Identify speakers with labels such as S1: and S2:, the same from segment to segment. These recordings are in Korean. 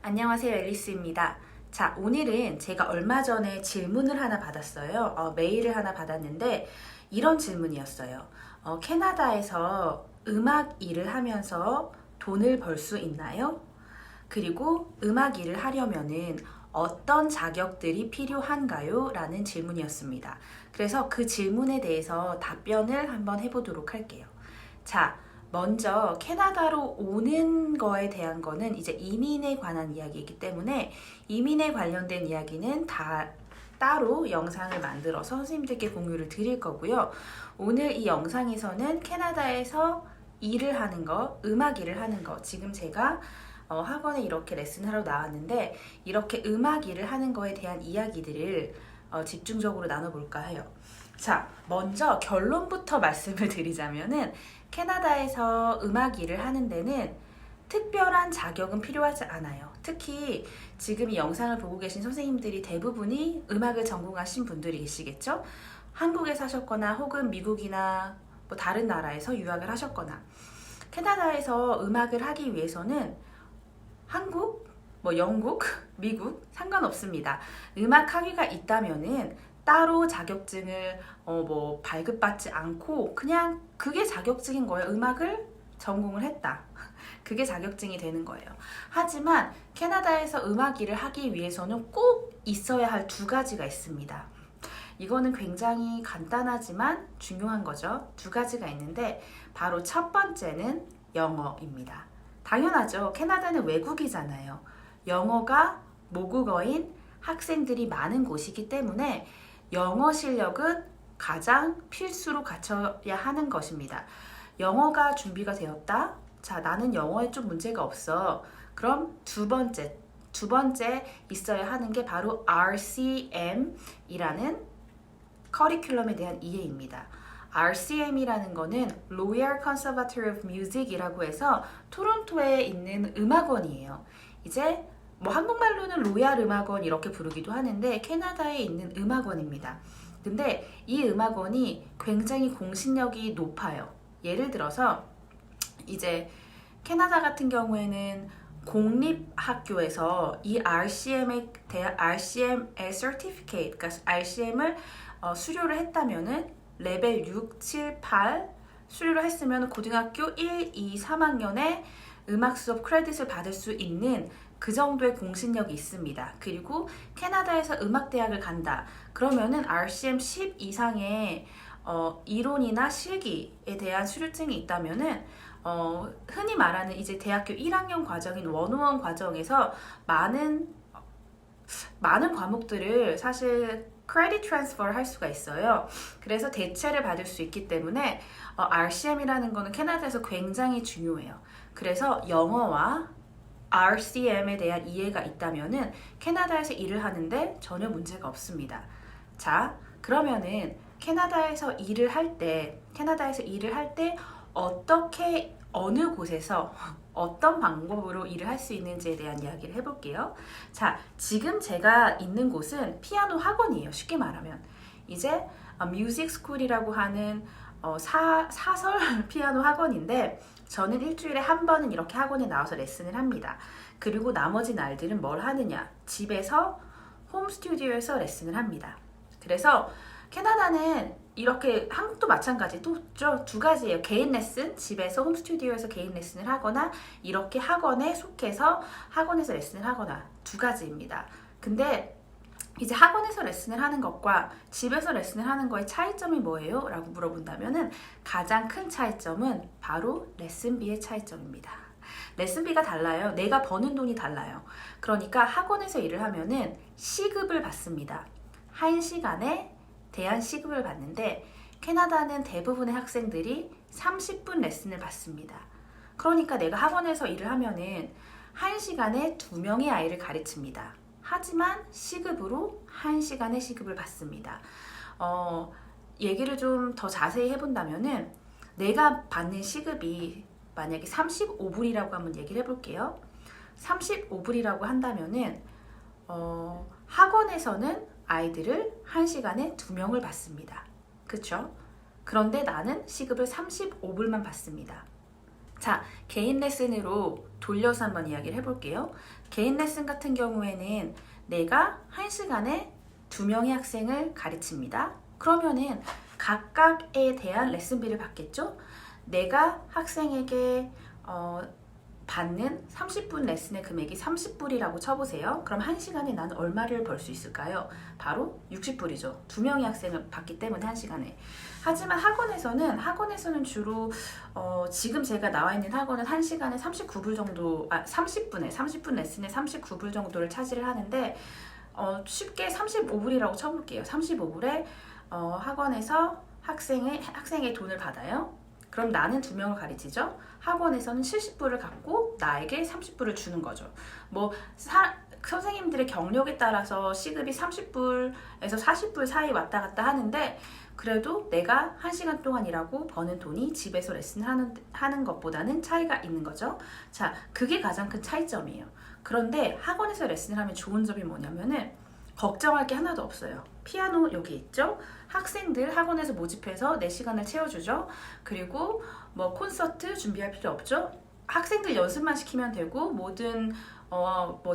S1: 안녕하세요, 앨리스입니다. 자, 오늘은 제가 얼마 전에 질문을 하나 받았어요. 메일을 하나 받았는데 이런 질문이었어요. 캐나다에서 음악 일을 하면서 돈을 벌 수 있나요? 그리고 음악 일을 하려면은 어떤 자격들이 필요한가요? 라는 질문이었습니다. 그래서 그 질문에 대해서 답변을 한번 해보도록 할게요. 자, 먼저 캐나다로 오는 거에 대한 거는 이제 이민에 관한 이야기이기 때문에 이민에 관련된 이야기는 다 따로 영상을 만들어서 선생님들께 공유를 드릴 거고요. 오늘 이 영상에서는 캐나다에서 일을 하는 거, 음악 일을 하는 거, 지금 제가 학원에 이렇게 레슨하러 나왔는데 이렇게 음악 일을 하는 거에 대한 이야기들을 집중적으로 나눠볼까 해요. 자, 먼저 결론부터 말씀을 드리자면은 캐나다에서 음악 일을 하는 데는 특별한 자격은 필요하지 않아요. 특히 지금 이 영상을 보고 계신 선생님들이 대부분이 음악을 전공하신 분들이 계시겠죠? 한국에 사셨거나 혹은 미국이나 뭐 다른 나라에서 유학을 하셨거나 캐나다에서 음악을 하기 위해서는 한국, 뭐 영국, 미국 상관없습니다. 음악 학위가 있다면은 따로 자격증을 뭐 발급받지 않고 그냥 그게 자격증인 거예요. 음악을 전공을 했다. 그게 자격증이 되는 거예요. 하지만 캐나다에서 음악 일을 하기 위해서는 꼭 있어야 할 두 가지가 있습니다. 이거는 굉장히 간단하지만 중요한 거죠. 두 가지가 있는데 바로 첫 번째는 영어입니다. 당연하죠. 캐나다는 외국이잖아요. 영어가 모국어인 학생들이 많은 곳이기 때문에 영어 실력은 가장 필수로 갖춰야 하는 것입니다. 영어가 준비가 되었다. 자, 나는 영어에 좀 문제가 없어. 그럼 두 번째 있어야 하는 게 바로 RCM이라는 커리큘럼에 대한 이해입니다. RCM이라는 거는 Royal Conservatory of Music이라고 해서 토론토에 있는 음악원이에요. 이제 뭐 한국말로는 로얄 음악원 이렇게 부르기도 하는데 캐나다에 있는 음악원입니다. 근데 이 음악원이 굉장히 공신력이 높아요. 예를 들어서 이제 캐나다 같은 경우에는 공립학교에서 이 RCM의 certificate, 그러니까 RCM을 수료를 했다면은 레벨 6, 7, 8 수료를 했으면 고등학교 1, 2, 3학년에 음악 수업 크레딧을 받을 수 있는 그 정도의 공신력이 있습니다. 그리고 캐나다에서 음악대학을 간다. 그러면은 RCM 10 이상의 이론이나 실기에 대한 수료증이 있다면은 흔히 말하는 이제 대학교 1학년 과정인 101 과정에서 많은 과목들을 사실 크레딧 트랜스퍼를 할 수가 있어요. 그래서 대체를 받을 수 있기 때문에 RCM이라는 거는 캐나다에서 굉장히 중요해요. 그래서 영어와 RCM에 대한 이해가 있다면은 캐나다에서 일을 하는데 전혀 문제가 없습니다. 자, 그러면은 캐나다에서 일을 할 때 어떻게 어느 곳에서 어떤 방법으로 일을 할 수 있는지에 대한 이야기를 해볼게요. 자, 지금 제가 있는 곳은 피아노 학원이에요. 쉽게 말하면 이제 뮤직 스쿨이라고 하는 사설 피아노 학원인데 저는 일주일에 한 번은 이렇게 학원에 나와서 레슨을 합니다. 그리고 나머지 날들은 뭘 하느냐? 집에서 홈 스튜디오에서 레슨을 합니다. 그래서 캐나다는 이렇게 한국도 마찬가지 또 두 가지예요. 개인 레슨, 집에서 홈 스튜디오에서 개인 레슨을 하거나 이렇게 학원에 속해서 학원에서 레슨을 하거나 두 가지입니다. 근데 이제 학원에서 레슨을 하는 것과 집에서 레슨을 하는 거의 차이점이 뭐예요? 라고 물어본다면은 가장 큰 차이점은 바로 레슨비의 차이점입니다. 레슨비가 달라요. 내가 버는 돈이 달라요. 그러니까 학원에서 일을 하면은 시급을 받습니다. 1시간에 대한 시급을 받는데 캐나다는 대부분의 학생들이 30분 레슨을 받습니다. 그러니까 내가 학원에서 일을 하면은 1시간에 2명의 아이를 가르칩니다. 하지만 시급으로 1시간의 시급을 받습니다. 얘기를 좀 더 자세히 해본다면은 내가 받는 시급이 만약에 35불이라고 한번 얘기를 해볼게요. 35불이라고 한다면은 학원에서는 아이들을 1시간에 2명을 받습니다. 그쵸? 그런데 나는 시급을 35불만 받습니다. 자, 개인 레슨으로 돌려서 한번 이야기를 해볼게요. 개인 레슨 같은 경우에는 내가 1시간에 2명의 학생을 가르칩니다. 그러면은 각각에 대한 레슨비를 받겠죠? 내가 학생에게 받는 30분 레슨의 금액이 30불이라고 쳐보세요. 그럼 1시간에 나는 얼마를 벌 수 있을까요? 바로 60불이죠. 2명의 학생을 받기 때문에 1시간에. 하지만 학원에서는 주로 지금 제가 나와 있는 학원은 1시간에 39불 정도, 30분 레슨에 39불 정도를 차지를 하는데 쉽게 35불이라고 쳐볼게요. 35불에 학원에서 학생의 돈을 받아요. 그럼 나는 2명을 가르치죠. 학원에서는 70불을 갖고 나에게 30불을 주는 거죠. 선생님들의 경력에 따라서 시급이 30불에서 40불 사이 왔다 갔다 하는데 그래도 내가 1시간 동안 일하고 버는 돈이 집에서 레슨을 하는 것보다는 차이가 있는 거죠. 자, 그게 가장 큰 차이점이에요. 그런데 학원에서 레슨을 하면 좋은 점이 뭐냐면은 걱정할 게 하나도 없어요. 피아노 여기 있죠? 학생들 학원에서 모집해서 내 시간을 채워주죠. 그리고 콘서트 준비할 필요 없죠. 학생들 연습만 시키면 되고 모든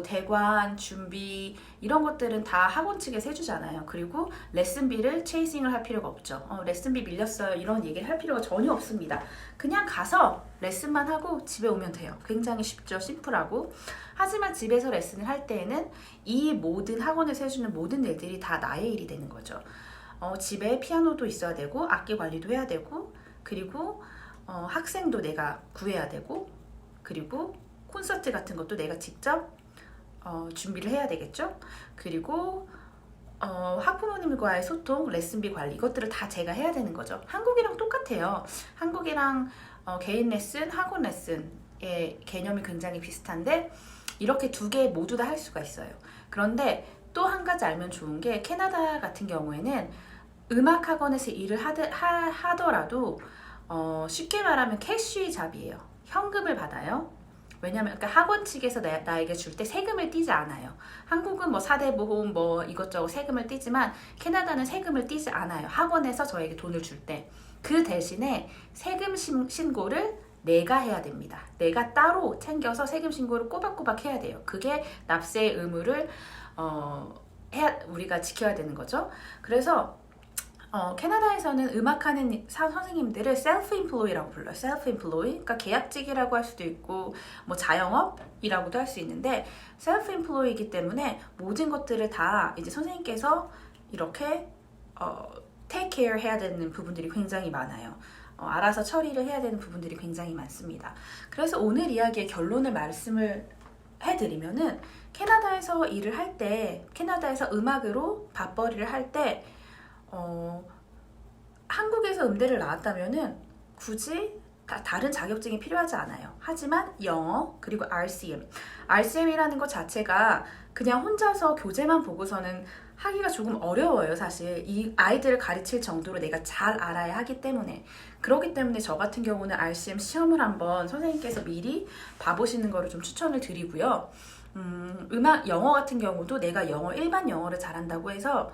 S1: 대관, 준비 이런 것들은 다 학원 측에서 해주잖아요. 그리고 레슨비를 체이싱을 할 필요가 없죠. 레슨비 밀렸어요 이런 얘기를 할 필요가 전혀 없습니다. 그냥 가서 레슨만 하고 집에 오면 돼요. 굉장히 쉽죠. 심플하고. 하지만 집에서 레슨을 할 때에는 이 모든 학원에서 해주는 모든 일들이 다 나의 일이 되는 거죠. 집에 피아노도 있어야 되고 악기 관리도 해야 되고 그리고 학생도 내가 구해야 되고 그리고 콘서트 같은 것도 내가 직접 준비를 해야 되겠죠. 그리고 학부모님과의 소통, 레슨비 관리 이것들을 다 제가 해야 되는 거죠. 한국이랑 똑같아요. 한국이랑 개인 레슨, 학원 레슨의 개념이 굉장히 비슷한데 이렇게 두 개 모두 다 할 수가 있어요. 그런데 또 한 가지 알면 좋은 게 캐나다 같은 경우에는 음악 학원에서 일을 하더라도 쉽게 말하면 캐시 잡이에요. 현금을 받아요. 왜냐면 그러니까 학원 측에서 나에게 줄 때 세금을 떼지 않아요. 한국은 사대보험 이것저것 세금을 떼지만 캐나다는 세금을 떼지 않아요. 학원에서 저에게 돈을 줄 때. 그 대신에 세금 신고를 내가 해야 됩니다. 내가 따로 챙겨서 세금 신고를 꼬박꼬박 해야 돼요. 그게 납세의 의무를 우리가 지켜야 되는 거죠. 그래서 캐나다에서는 음악하는 선생님들을 self-employed라고 불러요. self-employed, 그러니까 계약직이라고 할 수도 있고 자영업이라고도 할 수 있는데 self-employed이기 때문에 모든 것들을 다 이제 선생님께서 이렇게 take care 해야 되는 부분들이 굉장히 많아요. 알아서 처리를 해야 되는 부분들이 굉장히 많습니다. 그래서 오늘 이야기의 결론을 말씀을 해드리면은 캐나다에서 일을 할 때, 캐나다에서 음악으로 밥벌이를 할 때 한국에서 음대를 나왔다면은 굳이 다른 자격증이 필요하지 않아요. 하지만 영어 그리고 RCM이라는 것 자체가 그냥 혼자서 교재만 보고서는 하기가 조금 어려워요. 사실 이 아이들을 가르칠 정도로 내가 잘 알아야 하기 때문에. 그렇기 때문에 저 같은 경우는 RCM 시험을 한번 선생님께서 미리 봐보시는 거를 좀 추천을 드리고요. 영어 같은 경우도 내가 일반 영어를 잘한다고 해서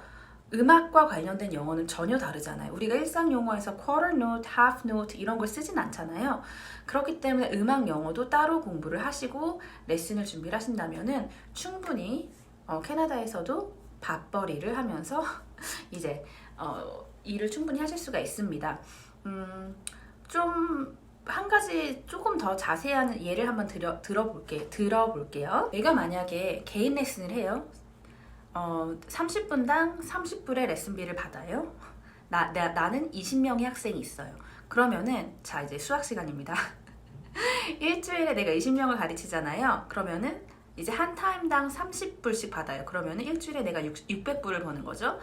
S1: 음악과 관련된 영어는 전혀 다르잖아요. 우리가 일상 용어에서 quarter note, half note 이런 걸 쓰진 않잖아요. 그렇기 때문에 음악 영어도 따로 공부를 하시고 레슨을 준비를 하신다면은 충분히 캐나다에서도 밥벌이를 하면서 이제 일을 충분히 하실 수가 있습니다. 좀 한 가지 조금 더 자세한 예를 한번 들어볼게요. 내가 만약에 개인 레슨을 해요. 30분당 30불의 레슨비를 받아요. 나는 20명의 학생이 있어요. 그러면은 자 이제 수학 시간입니다. 일주일에 내가 20명을 가르치잖아요. 그러면은 이제 한 타임당 30불씩 받아요. 그러면은 일주일에 내가 600불을 버는 거죠.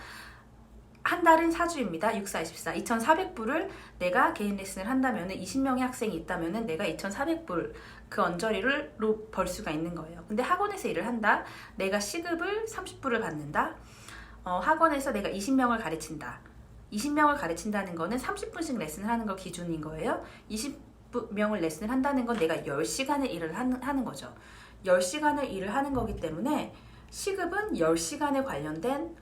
S1: 한 달은 4주입니다. 6, 4, 24. 2,400불을 내가 개인 레슨을 한다면은 20명의 학생이 있다면은 내가 2,400불 그 언저리로 벌 수가 있는 거예요. 근데 학원에서 일을 한다. 내가 시급을 30불을 받는다. 학원에서 내가 20명을 가르친다. 20명을 가르친다는 거는 30분씩 레슨을 하는 거 기준인 거예요. 20명을 레슨을 한다는 건 내가 10시간을 일을 하는 거죠. 10시간을 일을 하는 거기 때문에 시급은 10시간에 관련된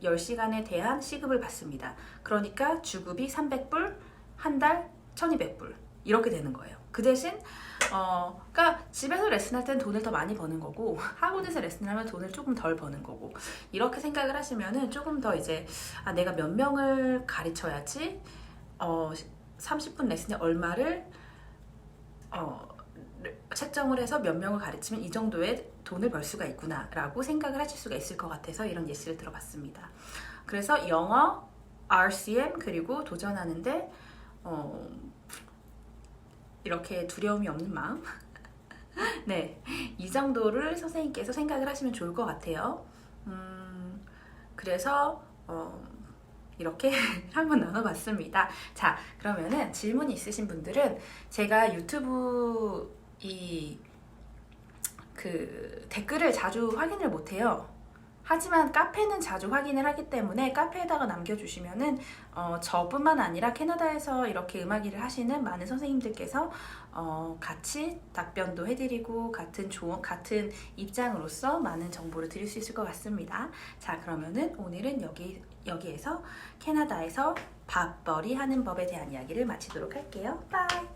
S1: 10시간에 대한 시급을 받습니다. 그러니까 주급이 300불, 한 달 1200불 이렇게 되는 거예요. 그 대신 그러니까 집에서 레슨할 땐 돈을 더 많이 버는 거고 학원에서 레슨을 하면 돈을 조금 덜 버는 거고 이렇게 생각을 하시면은 조금 더 이제 내가 몇 명을 가르쳐야지 30분 레슨에 얼마를 책정을 해서 몇 명을 가르치면 이 정도의 돈을 벌 수가 있구나 라고 생각을 하실 수가 있을 것 같아서 이런 예시를 들어봤습니다. 그래서 영어, RCM 그리고 도전하는데 이렇게 두려움이 없는 마음 네, 이 정도를 선생님께서 생각을 하시면 좋을 것 같아요. 그래서 이렇게 한번 나눠봤습니다. 자, 그러면은 질문이 있으신 분들은 제가 유튜브 그 댓글을 자주 확인을 못해요. 하지만 카페는 자주 확인을 하기 때문에 카페에다가 남겨주시면은 저뿐만 아니라 캐나다에서 이렇게 음악 일을 하시는 많은 선생님들께서 같이 답변도 해드리고 같은 입장으로서 많은 정보를 드릴 수 있을 것 같습니다. 자, 그러면은 오늘은 여기에서 캐나다에서 밥벌이 하는 법에 대한 이야기를 마치도록 할게요. 바이!